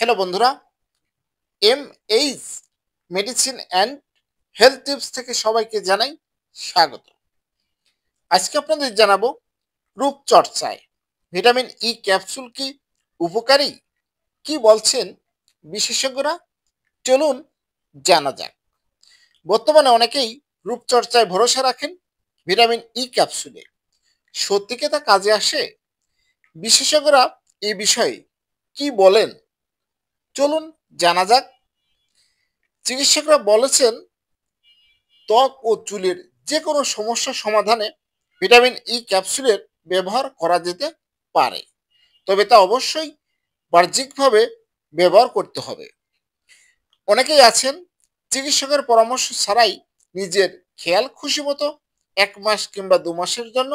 Hello বন্ধুরা, MH medicine and health tips থেকে সবাইকে জানাই স্বাগত। আজকে আপনাদের জানাবো রূপচর্চায় ভিটামিন ই ক্যাপসুল কি উপকারী, কি বলছেন বিশেষজ্ঞরা। চলুন জানা যাক। বর্তমানে অনেকেই রূপচর্চায় ভরসা রাখেন ভিটামিন ই ক্যাপসুলে। সত্যি কি তা কাজে আসে? বিশেষজ্ঞরা এই বিষয়ে কি বলেন চলুন জানা যাক। চিকিৎসকরা বলেছেন ত্বক ও চুলের যে কোনো সমস্যা সমাধানে ভিটামিন ই ক্যাপসুলের ব্যবহার করা যেতে পারে, তবে তা অবশ্যই বাহ্যিকভাবে ব্যবহার করতে হবে। অনেকেই আছেন চিকিৎসকের পরামর্শ ছাড়াই নিজের খেয়াল খুশি মতো 1 মাস কিংবা 2 মাসের জন্য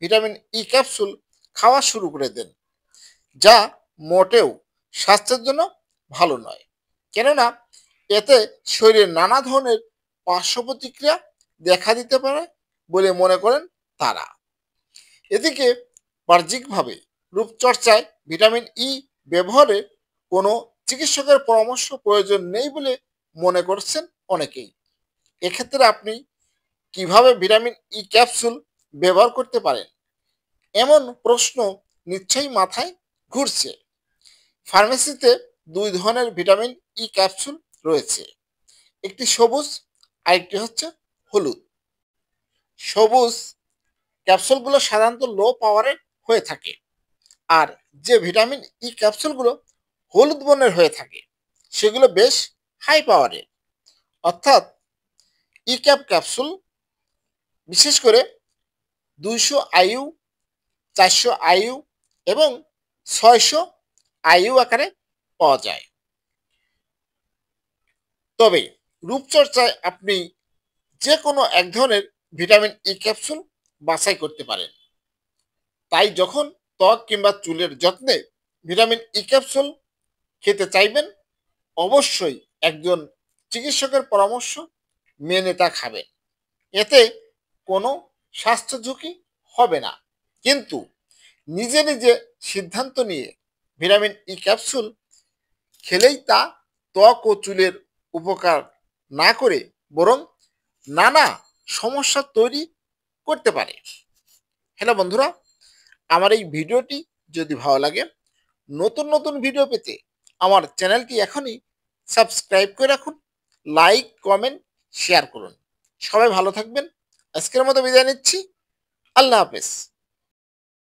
ভিটামিন ই ক্যাপসুল খাওয়া শুরু করে দেন, যা মোটেও স্বাস্থ্যের জন্য ভালো নয়। কেননা এতে শরীরে নানা ধরনের পার্শ্ব প্রতিক্রিয়া দেখা দিতে পারে বলে মনে করেন তারা। এদিকে বাহ্যিকভাবে রূপচর্চায় ভিটামিন ই ব্যবহারে কোনো চিকিৎসকের পরামর্শ প্রয়োজন নেই বলে মনে করছেন অনেকেই। এক্ষেত্রে আপনি কিভাবে ভিটামিন ই ক্যাপসুল ব্যবহার করতে পারেন, এমন প্রশ্ন নিশ্চয়ই মাথায় ঘুরছে। ফার্মেসিতে 2 ধরনের ভিটামিন ই ক্যাপসুল রয়েছে, একটি সবুজ আরেকটি হচ্ছে হলুদ। সবুজ ক্যাপসুলগুলো সাধারণত লো পাওয়ারের হয়ে থাকে, আর যে ভিটামিন ই ক্যাপসুলগুলো হলুদ বর্ণের হয়ে থাকে সেগুলো বেশ হাই পাওয়ারের। অর্থাৎ ই ক্যাপসুল বিশেষ করে 200 IU, 400 IU এবং 600 IU আকারে পাওয়া যায়। তবে রূপচর্চায় আপনি যে কোনো এক ধরনের ভিটামিন ই ক্যাপসুল বাছাই করতে পারেন। তাই যখন ত্বক কিংবা চুলের যত্নে ভিটামিন ই ক্যাপসুল খেতে চাইবেন, অবশ্যই একজন চিকিৎসকের পরামর্শ মেনে তা খাবেন। এতে কোনো স্বাস্থ্য ঝুঁকি হবে না। কিন্তু নিজে নিজে সিদ্ধান্ত নিয়ে ভিটামিন ই ক্যাপসুল খেলেই তা ত্বক ও চুলের উপকার না করে বরং নানা সমস্যা তৈরি করতে পারে। হ্যালো বন্ধুরা, আমার এই ভিডিওটি যদি ভালো লাগে, নতুন নতুন ভিডিও পেতে আমার চ্যানেলটি এখনই সাবস্ক্রাইব করে রাখুন, লাইক কমেন্ট শেয়ার করুন। সবাই ভালো থাকবেন। আজকের মতো বিদায় নিচ্ছি। আল্লাহ হাফেজ।